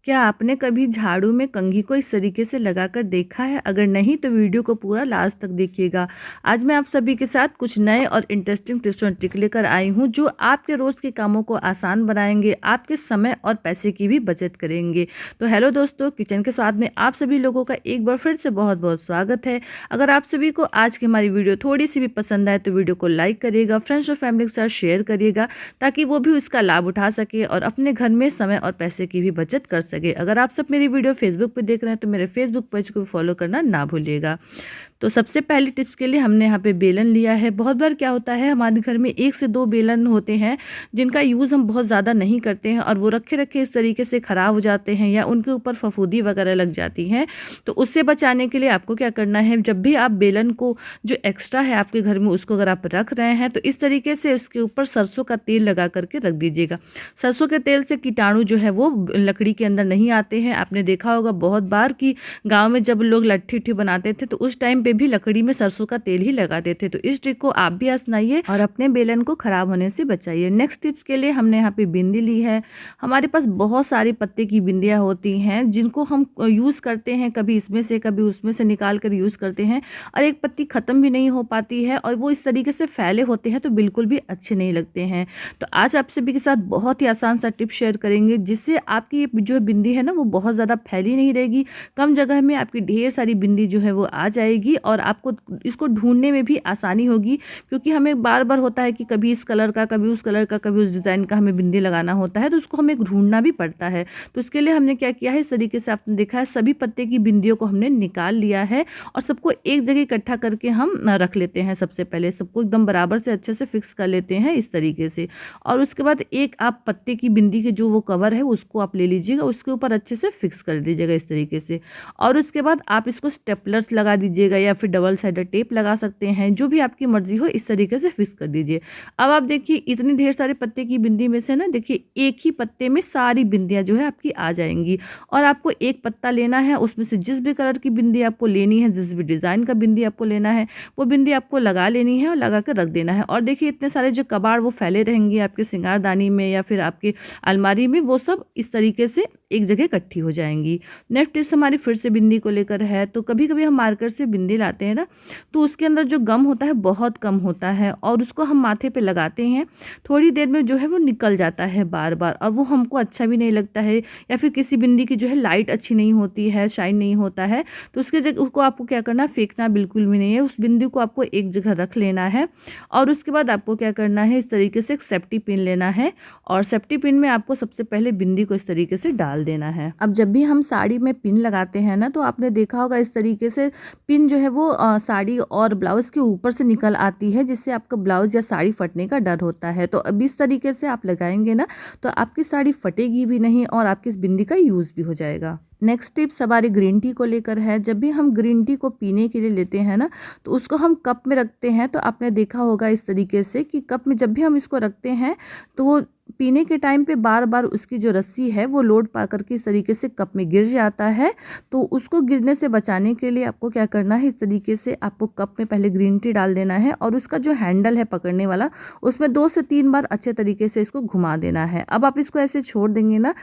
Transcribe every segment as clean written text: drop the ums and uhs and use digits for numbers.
क्या आपने कभी झाड़ू में कंघी को इस तरीके से लगाकर देखा है? अगर नहीं तो वीडियो को पूरा लास्ट तक देखिएगा। आज मैं आप सभी के साथ कुछ नए और इंटरेस्टिंग टिप्स और ट्रिक लेकर आई हूँ जो आपके रोज़ के कामों को आसान बनाएंगे, आपके समय और पैसे की भी बचत करेंगे। तो हेलो दोस्तों, किचन के स्वाद में आप सभी लोगों का एक बार फिर से बहुत बहुत स्वागत है। अगर आप सभी को आज की हमारी वीडियो थोड़ी सी भी पसंद आए तो वीडियो को लाइक करिएगा, फ्रेंड्स और फैमिली के साथ शेयर करिएगा ताकि वो भी उसका लाभ उठा सके और अपने घर में समय और पैसे की भी बचत कर सके। अगर आप सब मेरी वीडियो फेसबुक पे देख रहे हैं तो मेरे फेसबुक पेज को फॉलो करना ना भूलिएगा। तो सबसे पहली टिप्स के लिए हमने यहाँ पे बेलन लिया है। बहुत बार क्या होता है, हमारे घर में 1 से 2 बेलन होते हैं जिनका यूज़ हम बहुत ज़्यादा नहीं करते हैं और वो रखे रखे इस तरीके से ख़राब हो जाते हैं या उनके ऊपर फफूंदी वगैरह लग जाती हैं। तो उससे बचाने के लिए आपको क्या करना है, जब भी आप बेलन को जो एक्स्ट्रा है आपके घर में उसको अगर आप रख रहे हैं तो इस तरीके से उसके ऊपर सरसों का तेल लगा करके रख दीजिएगा। सरसों के तेल से कीटाणु जो है वो लकड़ी के अंदर नहीं आते हैं। आपने देखा होगा बहुत बार कि गाँव में जब लोग लट्ठी उट्ठी बनाते थे तो उस टाइम पे भी लकड़ी में सरसों का तेल ही लगाते थे। तो इस ट्रिक को आप भी आजमाइए और अपने बेलन को खराब होने से बचाइए। नेक्स्ट टिप्स के लिए हमने यहाँ पे बिंदी ली है। हमारे पास बहुत सारे पत्ते की बिंदियाँ होती हैं जिनको हम यूज़ करते हैं, कभी इसमें से कभी उसमें से निकाल कर यूज़ करते हैं और एक पत्ती ख़त्म भी नहीं हो पाती है और वो इस तरीके से फैले होते हैं तो बिल्कुल भी अच्छे नहीं लगते हैं। तो आज आप सभी के साथ बहुत ही आसान सा टिप शेयर करेंगे जिससे आपकी ये जो बिंदी है ना वो बहुत ज़्यादा फैली नहीं रहेगी। कम जगह में आपकी ढेर सारी बिंदी जो है वो आ जाएगी और आपको इसको ढूंढने में भी आसानी होगी, क्योंकि हमें बार बार होता है कि कभी इस कलर का, कभी उस कलर का, कभी उस डिज़ाइन का हमें बिंदी लगाना होता है तो उसको हमें ढूंढना भी पड़ता है। तो इसके लिए हमने क्या किया है, इस तरीके से आपने देखा है सभी पत्ते की बिंदियों को हमने निकाल लिया है और सबको एक जगह इकट्ठा करके हम रख लेते हैं। सबसे पहले सबको एकदम बराबर से अच्छे से फिक्स कर लेते हैं इस तरीके से और उसके बाद एक आप पत्ते की बिंदी के जो वो कवर है उसको आप ले लीजिएगा, उसके ऊपर अच्छे से फिक्स कर दीजिएगा इस तरीके से और उसके बाद आप इसको स्टेपलर्स लगा दीजिएगा या फिर डबल साइडेड टेप लगा सकते हैं, जो भी आपकी मर्जी हो इस तरीके से फिक्स कर दीजिए। अब आप देखिए इतने ढेर सारे पत्ते की बिंदी में से ना देखिए एक ही पत्ते में सारी बिंदियां जो है आपकी आ जाएंगी और आपको एक पत्ता लेना है, उसमें से जिस भी कलर की बिंदी आपको लेनी है, जिस भी डिज़ाइन का बिंदी आपको लेना है वो बिंदी आपको लगा लेनी है और लगा कर रख देना है। और देखिए इतने सारे जो कबाड़ वो फैले रहेंगे आपके सिंगारदानी में या फिर आपके अलमारी में, वो सब इस तरीके से एक जगह इकट्ठी हो जाएंगी। नेक्स्ट टिप्स हमारी फिर से बिंदी को लेकर है। तो कभी कभी हम मार्केट से बिंदी लाते हैं ना तो उसके अंदर जो गम होता है बहुत कम होता है और उसको हम माथे पे लगाते हैं, थोड़ी देर में जो है वो निकल जाता है बार बार और वो हमको अच्छा भी नहीं लगता है या फिर किसी बिंदी की जो है लाइट अच्छी नहीं होती है, शाइन नहीं होता है तो उसके जगह उसको आपको क्या करना है, फेंकना बिल्कुल भी नहीं है। उस बिंदी को आपको एक जगह रख लेना है और उसके बाद आपको क्या करना है, इस तरीके से एक सेफ्टी पिन लेना है और सेफ्टी पिन में आपको सबसे पहले बिंदी को इस तरीके से डाल देना है। अब जब भी हम साड़ी में पिन लगाते हैं ना तो आपने देखा होगा इस तरीके से पिन जो है वो साड़ी और ब्लाउज के ऊपर से निकल आती है, जिससे आपका ब्लाउज या साड़ी फटने का डर होता है। तो अब इस तरीके से आप लगाएंगे ना तो आपकी साड़ी फटेगी भी नहीं और आपकी इस बिंदी का यूज़ भी हो जाएगा। नेक्स्ट टिप्स हमारी ग्रीन टी को लेकर है। जब भी हम ग्रीन टी को पीने के लिए लेते हैं ना तो उसको हम कप में रखते हैं, तो आपने देखा होगा इस तरीके से कि कप में जब भी हम इसको रखते हैं तो वो पीने के टाइम पे बार बार उसकी जो रस्सी है वो लोड पा करके इस तरीके से कप में गिर जाता है। तो उसको गिरने से बचाने के लिए आपको क्या करना है, इस तरीके से आपको कप में पहले ग्रीन टी डाल देना है और उसका जो हैंडल है पकड़ने वाला उसमें 2 से 3 बार अच्छे तरीके से इसको घुमा देना है। अब आप इसको ऐसे छोड़ देंगे ना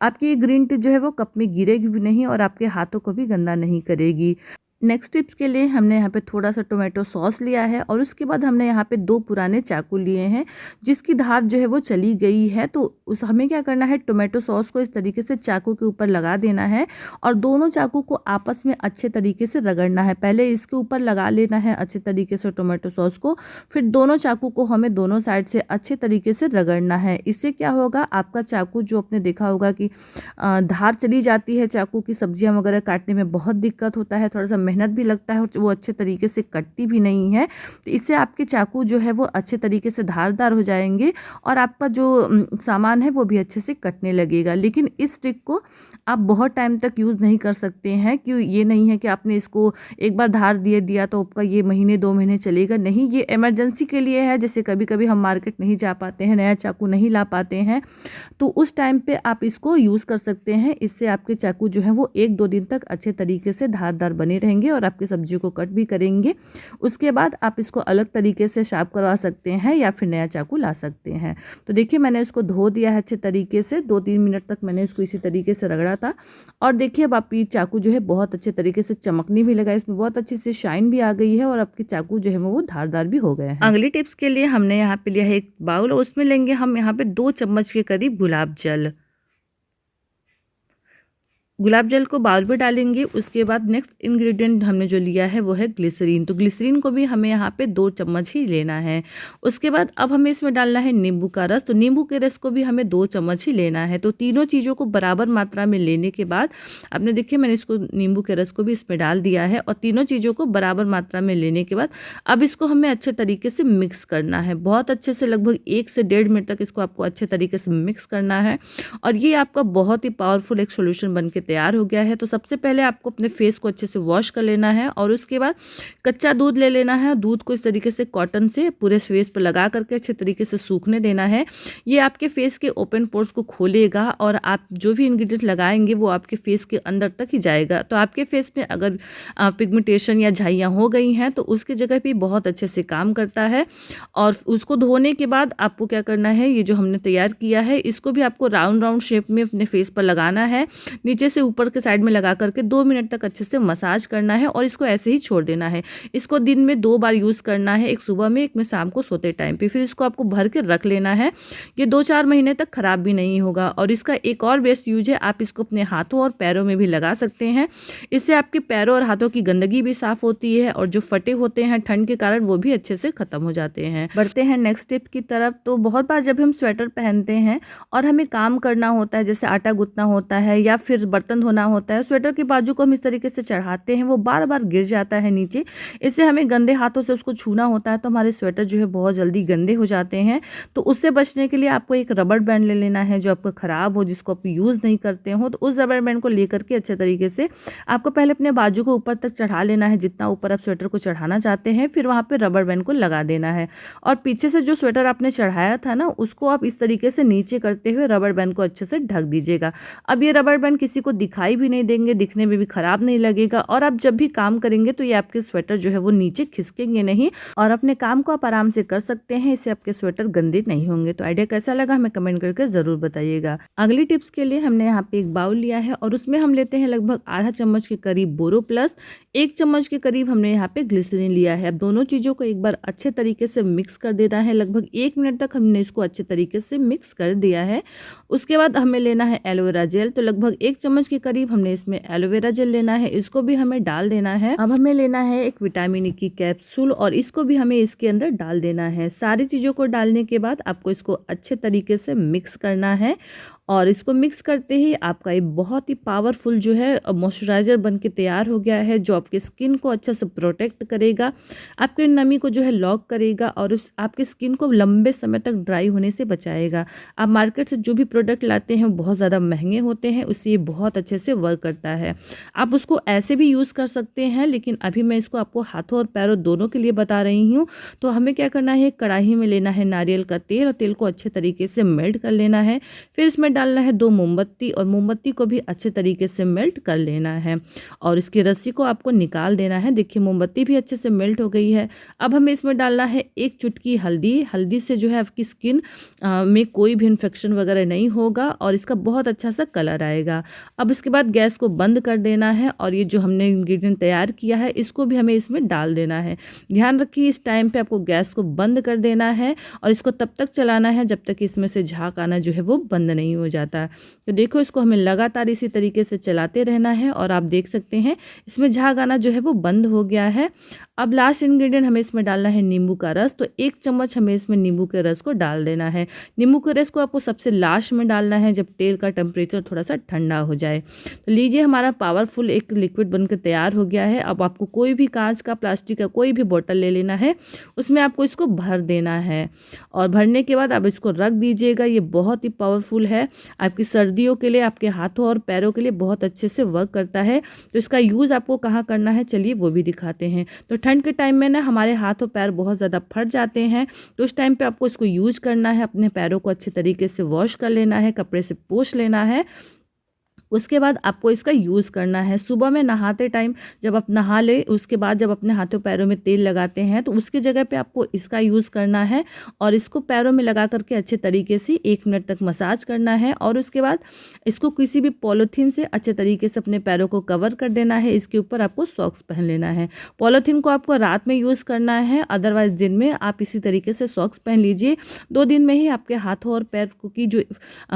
आपकी ये ग्रीन टी जो है वो कप में गिरेगी भी नहीं और आपके हाथों को भी गंदा नहीं करेगी। नेक्स्ट टिप्स के लिए हमने यहाँ पे थोड़ा सा टोमेटो सॉस लिया है और उसके बाद हमने यहाँ पे 2 पुराने चाकू लिए हैं जिसकी धार जो है वो चली गई है। तो उस हमें क्या करना है, टोमेटो सॉस को इस तरीके से चाकू के ऊपर लगा देना है और दोनों चाकू को आपस में अच्छे तरीके से रगड़ना है। पहले इसके ऊपर लगा लेना है अच्छे तरीके से टोमेटो सॉस को, फिर दोनों चाकू को हमें दोनों साइड से अच्छे तरीके से रगड़ना है। इससे क्या होगा, आपका चाकू जो आपने देखा होगा कि धार चली जाती है चाकू की, सब्जियाँ वगैरह काटने में बहुत दिक्कत होता है, थोड़ा सा मेहनत भी लगता है और वो अच्छे तरीके से कटती भी नहीं है। तो इससे आपके चाकू जो है वो अच्छे तरीके से धारदार हो जाएंगे और आपका जो सामान है वो भी अच्छे से कटने लगेगा। लेकिन इस ट्रिक को आप बहुत टाइम तक यूज़ नहीं कर सकते हैं, क्यों, ये नहीं है कि आपने इसको एक बार धार दिया तो आपका ये महीने 2 महीने चलेगा, नहीं, ये इमरजेंसी के लिए है। जैसे कभी कभी हम मार्केट नहीं जा पाते हैं, नया चाकू नहीं ला पाते हैं, तो उस टाइम पे आप इसको यूज़ कर सकते हैं। इससे आपके चाकू जो है वो 1-2 दिन तक अच्छे तरीके से धारदार बने रहेंगे लेंगे और आपकी सब्जी को कट भी करेंगे। उसके बाद आप इसको अलग तरीके से शार्प करवा सकते हैं या फिर नया चाकू ला सकते हैं। तो देखिए मैंने इसको धो दिया है अच्छे तरीके से, 2-3 मिनट तक मैंने इसको इसी तरीके से रगड़ा था। और देखिए अब आपकी चाकू जो है बहुत अच्छे तरीके से चमकने भी लगा, इसमें बहुत अच्छी सी शाइन भी आ गई है और आपके चाकू जो है वो धारदार भी हो गए हैं। अगली टिप्स के लिए हमने यहाँ पे लिया है एक बाउल और उसमें लेंगे हम यहाँ पे 2 चम्मच के करीब गुलाब जल। गुलाब जल को बाउल में डालेंगे। उसके बाद नेक्स्ट इंग्रेडिएंट हमने जो लिया है वो है ग्लिसरीन। तो ग्लिसरीन को भी हमें यहाँ पे 2 चम्मच ही लेना है। उसके बाद अब हमें इसमें डालना है नींबू का रस। तो नींबू के रस को भी हमें 2 चम्मच ही लेना है। तो तीनों चीज़ों को बराबर मात्रा में लेने के बाद आपने देखिए मैंने इसको नींबू के रस को भी इसमें डाल दिया है और तीनों चीज़ों को बराबर मात्रा में लेने के बाद अब इसको हमें अच्छे तरीके से मिक्स करना है। बहुत अच्छे से लगभग 1 से 1.5 मिनट तक इसको आपको अच्छे तरीके से मिक्स करना है और ये आपका बहुत ही पावरफुल एक सोल्यूशन बन के तैयार हो गया है। तो सबसे पहले आपको अपने फेस को अच्छे से वॉश कर लेना है और उसके बाद कच्चा दूध ले लेना है। दूध को इस तरीके से कॉटन से पूरे फेस पर लगा करके अच्छे तरीके से सूखने देना है। ये आपके फेस के ओपन पोर्स को खोलेगा और आप जो भी इंग्रेडिएंट लगाएंगे वो आपके फेस के अंदर तक ही जाएगा। तो आपके फेस में अगर पिगमेंटेशन या झाइयाँ हो गई हैं तो उसकी जगह पे बहुत अच्छे से काम करता है। और उसको धोने के बाद आपको क्या करना है, ये जो हमने तैयार किया है इसको भी आपको राउंड शेप में अपने फेस पर लगाना है। नीचे से ऊपर के साइड में लगा करके 2 मिनट तक अच्छे से मसाज करना है और इसको ऐसे ही छोड़ देना है। इसको दिन में 2 बार यूज़ करना है, एक सुबह में एक में शाम को सोते टाइम पे। फिर इसको आपको भर के रख लेना है। ये 2-4 महीने तक खराब भी नहीं होगा। और इसका एक और बेस्ट यूज है, आप इसको अपने हाथों और पैरों में भी लगा सकते हैं। इससे आपके पैरों और हाथों की गंदगी भी साफ होती है और जो फटे होते हैं ठंड के कारण वो भी अच्छे से खत्म हो जाते हैं। बढ़ते हैं नेक्स्ट टिप की तरफ। तो बहुत बार जब हम स्वेटर पहनते हैं और हमें काम करना होता है, जैसे आटा गूंथना होता है या फिर बर्तन धोना होता है, स्वेटर के बाजू को हम इस तरीके से चढ़ाते हैं, वो बार बार गिर जाता है नीचे। इससे हमें गंदे हाथों से उसको छूना होता है तो हमारे स्वेटर जो है बहुत जल्दी गंदे हो जाते हैं। तो उससे बचने के लिए आपको एक रबड़ बैंड ले लेना है जो आपका ख़राब हो, जिसको आप यूज़ नहीं करते हो। तो उस रबड़ बैंड को लेकर के अच्छे तरीके से आपको पहले अपने बाजू को ऊपर तक चढ़ा लेना है, जितना ऊपर आप स्वेटर को चढ़ाना चाहते हैं। फिर वहाँ पर रबड़ बैंड को लगा देना है और पीछे से जो स्वेटर आपने चढ़ाया था ना उसको आप इस तरीके से नीचे करते हुए रबड़ बैंड को अच्छे से ढक दीजिएगा। अब ये रबड़ बैंड किसी को दिखाई भी नहीं देंगे, दिखने में भी खराब नहीं लगेगा और आप जब भी काम करेंगे तो ये आपके स्वेटर जो है वो नीचे खिसकेंगे नहीं और अपने काम को आप आराम से कर सकते हैं। इससे आपके स्वेटर गंदे नहीं होंगे। तो आइडिया कैसा लगा हमें कमेंट करके जरूर बताइएगा। अगली टिप्स के लिए हमने यहाँ पे एक बाउल लिया है और उसमें हम लेते हैं लगभग आधा चम्मच के करीब बोरो प्लस, 1 चम्मच के करीब हमने यहाँ पे ग्लिसरीन लिया है। अब दोनों चीज़ों को एक बार अच्छे तरीके से मिक्स कर देना है। लगभग 1 मिनट तक हमने इसको अच्छे तरीके से मिक्स कर दिया है। उसके बाद हमें लेना है एलोवेरा जेल। तो लगभग 1 चम्मच के करीब हमने इसमें एलोवेरा जेल लेना है, इसको भी हमें डाल देना है। अब हमें लेना है एक विटामिन ई की कैप्सूल और इसको भी हमें इसके अंदर डाल देना है। सारी चीज़ों को डालने के बाद आपको इसको अच्छे तरीके से मिक्स करना है और इसको मिक्स करते ही आपका ये बहुत ही पावरफुल जो है मॉइस्चराइज़र बन के तैयार हो गया है, जो आपके स्किन को अच्छे से प्रोटेक्ट करेगा, आपके नमी को जो है लॉक करेगा और उस आपके स्किन को लंबे समय तक ड्राई होने से बचाएगा। आप मार्केट से जो भी प्रोडक्ट लाते हैं वो बहुत ज़्यादा महंगे होते हैं, उससे ये बहुत अच्छे से वर्क करता है। आप उसको ऐसे भी यूज़ कर सकते हैं, लेकिन अभी मैं इसको आपको हाथों और पैरों दोनों के लिए बता रही हूँ। तो हमें क्या करना है, कढ़ाई में लेना है नारियल का तेल और तेल को अच्छे तरीके से मेल्ट कर लेना है। फिर इसमें डालना है 2 मोमबत्ती और मोमबत्ती को भी अच्छे तरीके से मेल्ट कर लेना है और इसकी रस्सी को आपको निकाल देना है। देखिए मोमबत्ती भी अच्छे से मेल्ट हो गई है। अब हमें इसमें डालना है 1 चुटकी हल्दी। हल्दी से जो है आपकी स्किन में कोई भी इन्फेक्शन वगैरह नहीं होगा और इसका बहुत अच्छा सा कलर आएगा। अब इसके बाद गैस को बंद कर देना है और ये जो हमने इंग्रेडिएंट तैयार किया है इसको भी हमें इसमें डाल देना है। ध्यान रखिए इस टाइम पे आपको गैस को बंद कर देना है और इसको तब तक चलाना है जब तक इसमें से झाग आना जो है वो बंद नहीं हो जाता। तो देखो इसको हमें लगातार इसी तरीके से चलाते रहना है और आप देख सकते हैं इसमें झाग आना जो है वो बंद हो गया है। अब लास्ट इंग्रेडिएंट हमें इसमें डालना है नींबू का रस। तो 1 चम्मच हमें इसमें नींबू के रस को डाल देना है। नींबू के रस को आपको सबसे लास्ट में डालना है जब तेल का टेम्परेचर थोड़ा सा ठंडा हो जाए। तो लीजिए हमारा पावरफुल एक लिक्विड बनकर तैयार हो गया है। अब आपको कोई भी कांच का, प्लास्टिक का कोई भी बोतल ले लेना है, उसमें आपको इसको भर देना है और भरने के बाद आप इसको रख दीजिएगा। ये बहुत ही पावरफुल है, आपकी सर्दियों के लिए, आपके हाथों और पैरों के लिए बहुत अच्छे से वर्क करता है। तो इसका यूज़ आपको कहाँ करना है चलिए वो भी दिखाते हैं। तो ठंड के टाइम में ना हमारे हाथ और पैर बहुत ज़्यादा फट जाते हैं, तो उस टाइम पे आपको इसको यूज़ करना है। अपने पैरों को अच्छे तरीके से वॉश कर लेना है, कपड़े से पोंछ लेना है। उसके बाद आपको इसका यूज़ करना है। सुबह में नहाते टाइम जब आप नहा ले, उसके बाद जब अपने हाथों पैरों में तेल लगाते हैं तो उसकी जगह पे आपको इसका यूज़ करना है और इसको पैरों में लगा करके अच्छे तरीके से 1 मिनट तक मसाज करना है और उसके बाद इसको किसी भी पॉलीथीन से अच्छे तरीके से अपने पैरों को कवर कर देना है। इसके ऊपर आपको सॉक्स पहन लेना है। पॉलीथीन को आपको रात में यूज़ करना है, अदरवाइज़ दिन में आप इसी तरीके से सॉक्स पहन लीजिए। 2 दिन में ही आपके हाथों और पैर की जो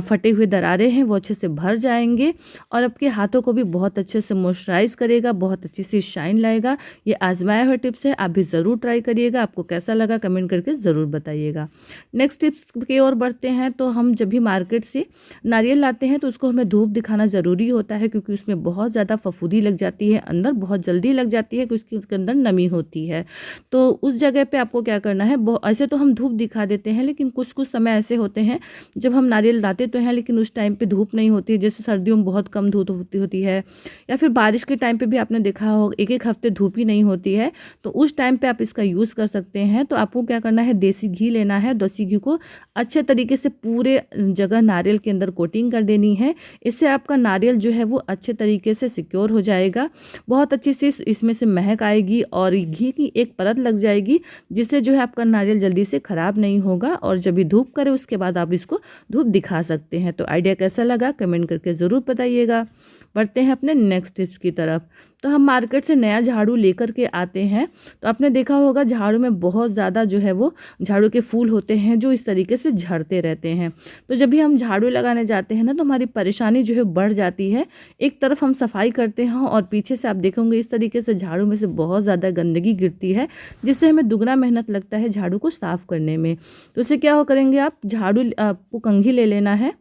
फटे हुए दरारें हैं वो अच्छे से भर जाएंगे और आपके हाथों को भी बहुत अच्छे से मॉइस्चराइज करेगा, बहुत अच्छी सी शाइन लाएगा। ये आजमाया हुआ टिप्स है, आप भी ज़रूर ट्राई करिएगा। आपको कैसा लगा कमेंट करके ज़रूर बताइएगा। नेक्स्ट टिप्स की ओर बढ़ते हैं। तो हम जब भी मार्केट से नारियल लाते हैं तो उसको हमें धूप दिखाना ज़रूरी होता है, क्योंकि उसमें बहुत ज़्यादा फफूंदी लग जाती है, अंदर बहुत जल्दी लग जाती है, क्योंकि उसके अंदर नमी होती है। तो उस जगह पे आपको क्या करना है, ऐसे तो हम धूप दिखा देते हैं, लेकिन कुछ कुछ समय ऐसे होते हैं जब हम नारियल लाते तो हैं लेकिन उस टाइम पे धूप नहीं होती है। जैसे सर्दियों में बहुत कम धूप होती है, या फिर बारिश के टाइम पे भी आपने देखा हो 1-1 हफ्ते धूप ही नहीं होती है। तो उस टाइम पे आप इसका यूज़ कर सकते हैं। तो आपको क्या करना है, देसी घी लेना है। देसी घी को अच्छे तरीके से पूरे जगह नारियल के अंदर कोटिंग कर देनी है। इससे आपका नारियल जो है वो अच्छे तरीके से सिक्योर हो जाएगा, बहुत अच्छी सी इसमें से महक आएगी और घी की एक परत लग जाएगी, जिससे जो है आपका नारियल जल्दी से ख़राब नहीं होगा। और जब भी धूप करे उसके बाद आप इसको धूप दिखा सकते हैं। तो आइडिया कैसा लगा कमेंट करके ज़रूर बताइएगा। बढ़ते हैं अपने नेक्स्ट टिप्स की तरफ। तो हम मार्केट से नया झाड़ू लेकर के आते हैं, तो आपने देखा होगा झाड़ू में बहुत ज़्यादा जो है वो झाड़ू के फूल होते हैं जो इस तरीके से झड़ते रहते हैं। तो जब भी हम झाड़ू लगाने जाते हैं ना तो हमारी परेशानी जो है बढ़ जाती है। एक तरफ हम सफाई करते हैं और पीछे से आप देखोगे इस तरीके से झाड़ू में से बहुत ज़्यादा गंदगी गिरती है, जिससे हमें दुगना मेहनत लगता है झाड़ू को साफ़ करने में। तो इससे क्या हो करेंगे, आप झाड़ू आपको कंघी ले लेना है,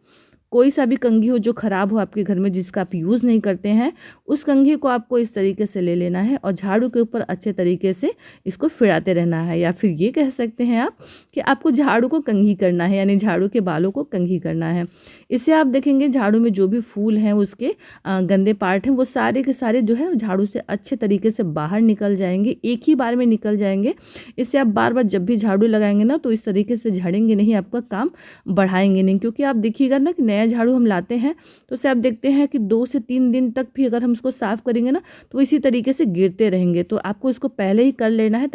कोई सा भी कंघी हो जो ख़राब हो आपके घर में जिसका आप यूज़ नहीं करते हैं, उस कंघी को आपको इस तरीके से ले लेना है और झाड़ू के ऊपर अच्छे तरीके से इसको फिराते रहना है। या फिर ये कह सकते हैं आप कि आपको झाड़ू को कंघी करना है, यानी झाड़ू के बालों को कंघी करना है। इससे आप देखेंगे झाड़ू में जो भी फूल हैं उसके गंदे पार्ट हैं वो सारे के सारे जो है झाड़ू से अच्छे तरीके से बाहर निकल जाएंगे, एक ही बार में निकल जाएंगे। इससे आप बार बार जब भी झाड़ू लगाएंगे ना तो इस तरीके से झड़ेंगे नहीं, आपका काम बढ़ाएंगे नहीं। क्योंकि आप देखिएगा ना कि नया झाड़ू हम लाते हैं तो उसे आप देखते हैं कि 2 से 3 दिन तक भी अगर हम इसको साफ़ करेंगे ना तो इसी तरीके से गिरते रहेंगे। तो आपको इसको पहले ही कर लेना है